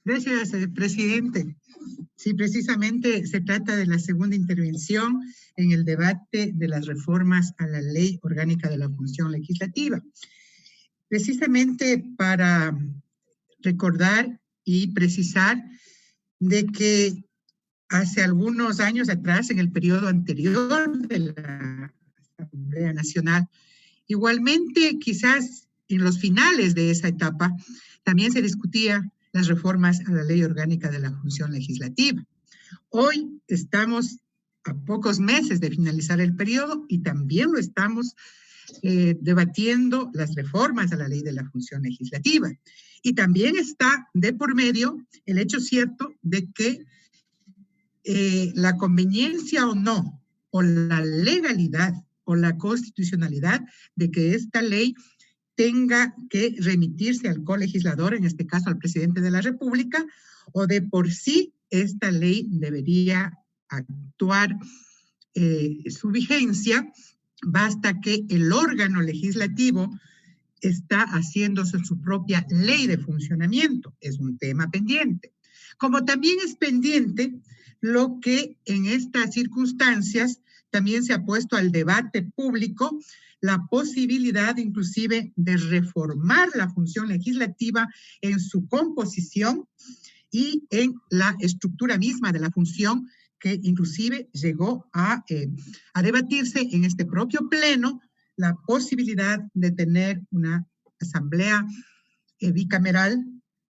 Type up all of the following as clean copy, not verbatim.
Gracias, presidente. Sí, precisamente se trata de la segunda intervención en el debate de las reformas a la Ley Orgánica de la Función Legislativa. Precisamente para recordar y precisar de que hace algunos años atrás, en el periodo anterior de la Asamblea Nacional, igualmente quizás en los finales de esa etapa, también se discutía las reformas a la Ley Orgánica de la Función Legislativa. Hoy estamos a pocos meses de finalizar el periodo y también lo estamos debatiendo las reformas a la Ley de la Función Legislativa. Y también está de por medio el hecho cierto de que la conveniencia o no, o la legalidad o la constitucionalidad de que esta ley tenga que remitirse al colegislador, en este caso al presidente de la República, o de por sí esta ley debería actuar su vigencia, basta que el órgano legislativo está haciéndose su propia ley de funcionamiento. Es un tema pendiente. Como también es pendiente lo que en estas circunstancias también se ha puesto al debate público, la posibilidad inclusive de reformar la función legislativa en su composición y en la estructura misma de la función, que inclusive llegó a debatirse en este propio pleno la posibilidad de tener una asamblea bicameral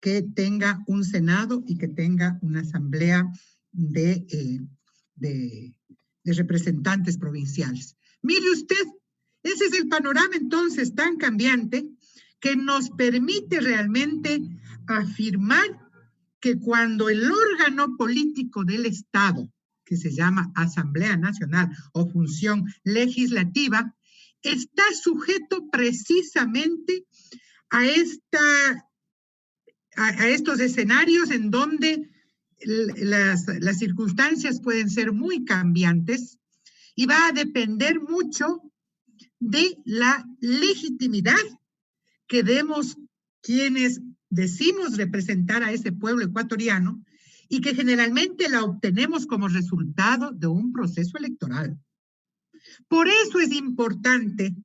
que tenga un Senado y que tenga una asamblea de representantes provinciales. Mire usted, ese es el panorama entonces tan cambiante que nos permite realmente afirmar que cuando el órgano político del Estado, que se llama Asamblea Nacional o Función Legislativa, está sujeto precisamente a estos escenarios en donde las circunstancias pueden ser muy cambiantes y va a depender mucho de la legitimidad que demos quienes decimos representar a ese pueblo ecuatoriano y que generalmente la obtenemos como resultado de un proceso electoral. Por eso es importante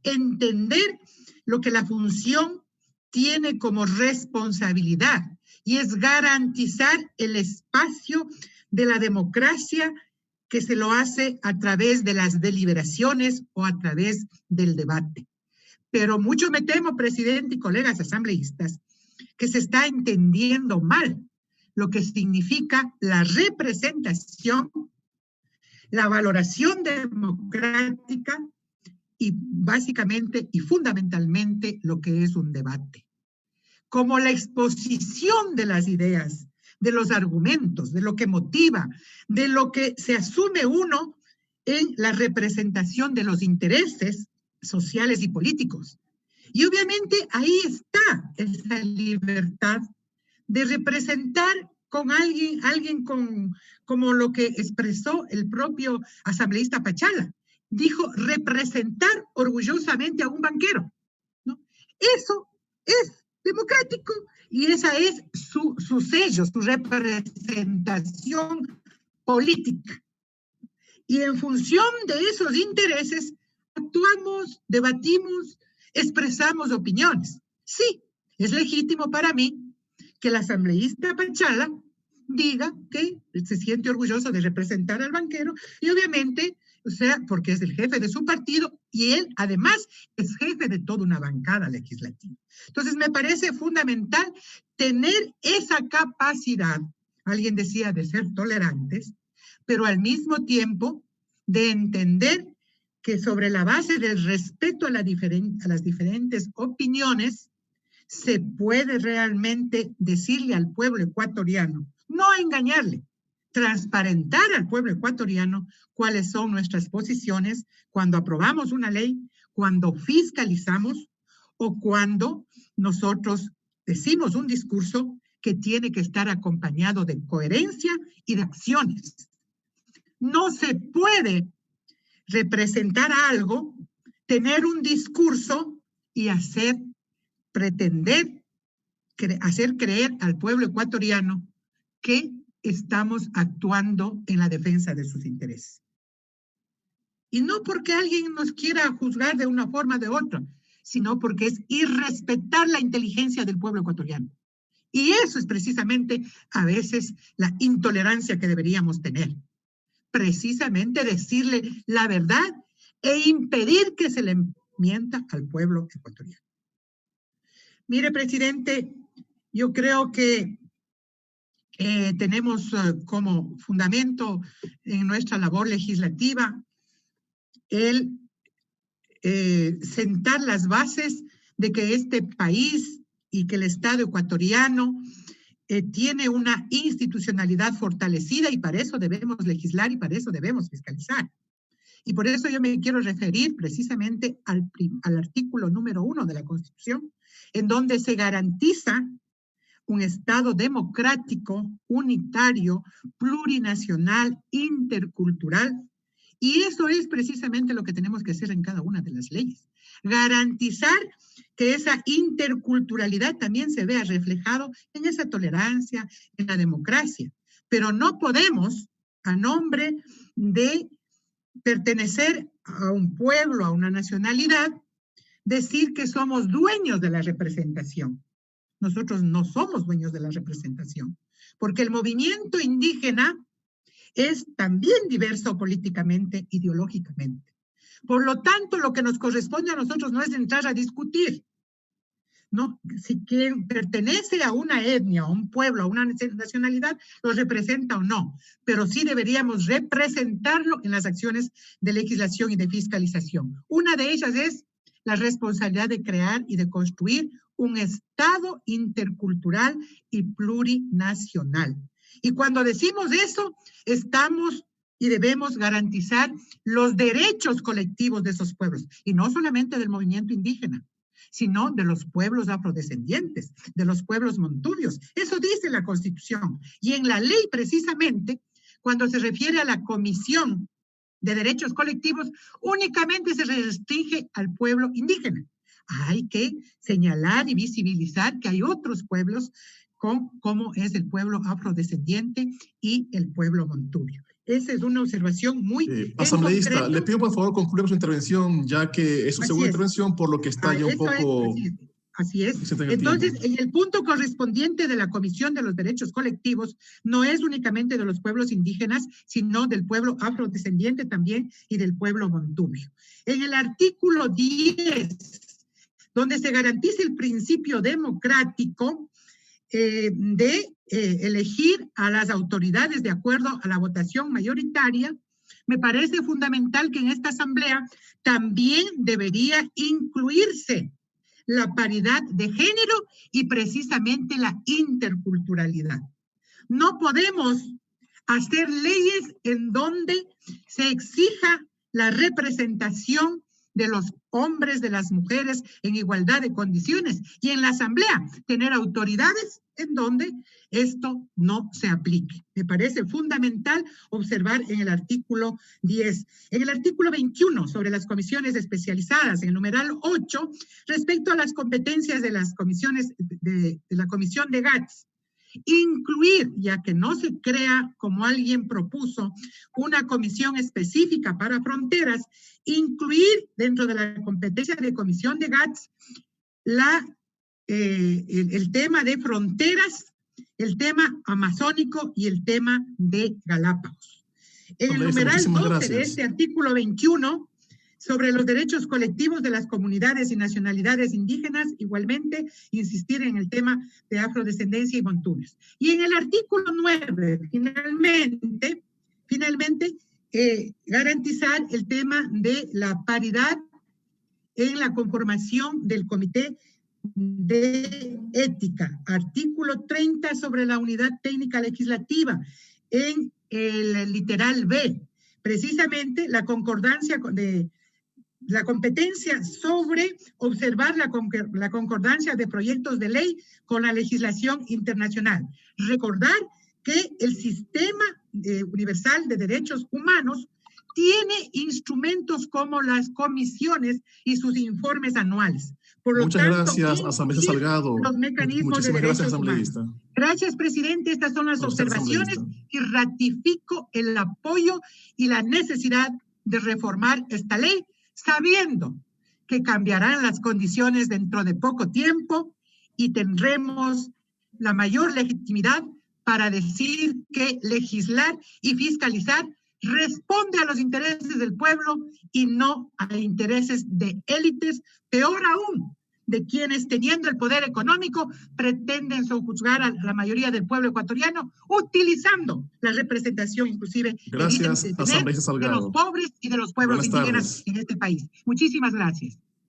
entender lo que la función tiene como responsabilidad y es garantizar el espacio de la democracia que se lo hace a través de las deliberaciones o a través del debate. Pero mucho me temo, presidente y colegas asambleístas, que se está entendiendo mal lo que significa la representación, la valoración democrática y básicamente y fundamentalmente lo que es un debate. Como la exposición de las ideas, de los argumentos, de lo que motiva, de lo que se asume uno en la representación de los intereses sociales y políticos. Y obviamente ahí está esa libertad de representar con alguien como lo que expresó el propio asambleísta Pachala. Dijo representar orgullosamente a un banquero, ¿no? Eso es democrático y esa es su sello, su representación política. Y en función de esos intereses, actuamos, debatimos, expresamos opiniones. Sí, es legítimo para mí que el asambleísta Pachala diga que se siente orgulloso de representar al banquero y obviamente, o sea, porque es el jefe de su partido y él además es jefe de toda una bancada legislativa. Entonces me parece fundamental tener esa capacidad, alguien decía, de ser tolerantes, pero al mismo tiempo de entender que sobre la base del respeto a las diferentes opiniones, se puede realmente decirle al pueblo ecuatoriano, no engañarle, transparentar al pueblo ecuatoriano cuáles son nuestras posiciones cuando aprobamos una ley, cuando fiscalizamos o cuando nosotros decimos un discurso que tiene que estar acompañado de coherencia y de acciones. No se puede representar algo, tener un discurso y pretender hacer creer al pueblo ecuatoriano que estamos actuando en la defensa de sus intereses. Y no porque alguien nos quiera juzgar de una forma o de otra, sino porque es irrespetar la inteligencia del pueblo ecuatoriano. Y eso es precisamente a veces la intolerancia que deberíamos tener. Precisamente decirle la verdad e impedir que se le mienta al pueblo ecuatoriano. Mire, presidente, yo creo que tenemos como fundamento en nuestra labor legislativa el sentar las bases de que este país y que el Estado ecuatoriano tiene una institucionalidad fortalecida y para eso debemos legislar y para eso debemos fiscalizar. Y por eso yo me quiero referir precisamente al artículo número 1 de la Constitución, en donde se garantiza un Estado democrático, unitario, plurinacional, intercultural. Y eso es precisamente lo que tenemos que hacer en cada una de las leyes. Garantizar que esa interculturalidad también se vea reflejado en esa tolerancia, en la democracia. Pero no podemos, a nombre de pertenecer a un pueblo, a una nacionalidad, decir que somos dueños de la representación. Nosotros no somos dueños de la representación, porque el movimiento indígena es también diverso políticamente, ideológicamente. Por lo tanto, lo que nos corresponde a nosotros no es entrar a discutir, ¿no? Si quien pertenece a una etnia, a un pueblo, a una nacionalidad, lo representa o no, pero sí deberíamos representarlo en las acciones de legislación y de fiscalización. Una de ellas es la responsabilidad de crear y de construir un Estado intercultural y plurinacional. Y cuando decimos eso, estamos y debemos garantizar los derechos colectivos de esos pueblos, y no solamente del movimiento indígena, sino de los pueblos afrodescendientes, de los pueblos montubios. Eso dice la Constitución. Y en la ley, precisamente, cuando se refiere a la Comisión de Derechos Colectivos, únicamente se restringe al pueblo indígena. Hay que señalar y visibilizar que hay otros pueblos como es el pueblo afrodescendiente y el pueblo montubio. Esa es una observación muy asambleísta, le pido por favor concluir su intervención, ya que es su segunda intervención, por lo que está ya un poco... Así es. Entonces, en el punto correspondiente de la Comisión de los Derechos Colectivos, no es únicamente de los pueblos indígenas, sino del pueblo afrodescendiente también y del pueblo montubio. En el artículo 10, donde se garantiza el principio democrático de elegir a las autoridades de acuerdo a la votación mayoritaria, me parece fundamental que en esta asamblea también debería incluirse la paridad de género y precisamente la interculturalidad. No podemos hacer leyes en donde se exija la representación de los hombres, de las mujeres en igualdad de condiciones y en la asamblea tener autoridades en donde esto no se aplique. Me parece fundamental observar en el artículo 10. En el artículo 21 sobre las comisiones especializadas, en el numeral 8, respecto a las competencias de las comisiones de la Comisión de GATS, incluir, ya que no se crea, como alguien propuso, una comisión específica para fronteras, incluir dentro de la competencia de comisión de GATS el tema de fronteras, el tema amazónico y el tema de Galápagos. En el numeral 12 de este artículo 21, sobre los derechos colectivos de las comunidades y nacionalidades indígenas, igualmente insistir en el tema de afrodescendencia y montubios. Y en el artículo 9, finalmente garantizar el tema de la paridad en la conformación del Comité de Ética. Artículo 30 sobre la unidad técnica legislativa en el literal B. Precisamente la concordancia de la competencia sobre observar la concordancia de proyectos de ley con la legislación internacional. Recordar que el sistema universal de derechos humanos tiene instrumentos como las comisiones y sus informes anuales. Por lo Muchas tanto, gracias, asambleísta Salgado. Los mecanismos de derechos humanos. Gracias, presidente. Estas son las observaciones y ratifico el apoyo y la necesidad de reformar esta ley, sabiendo que cambiarán las condiciones dentro de poco tiempo y tendremos la mayor legitimidad para decir que legislar y fiscalizar responde a los intereses del pueblo y no a intereses de élites, peor aún, de quienes teniendo el poder económico pretenden sojuzgar a la mayoría del pueblo ecuatoriano, utilizando la representación inclusive de los pobres y de los pueblos indígenas en este país. Muchísimas gracias.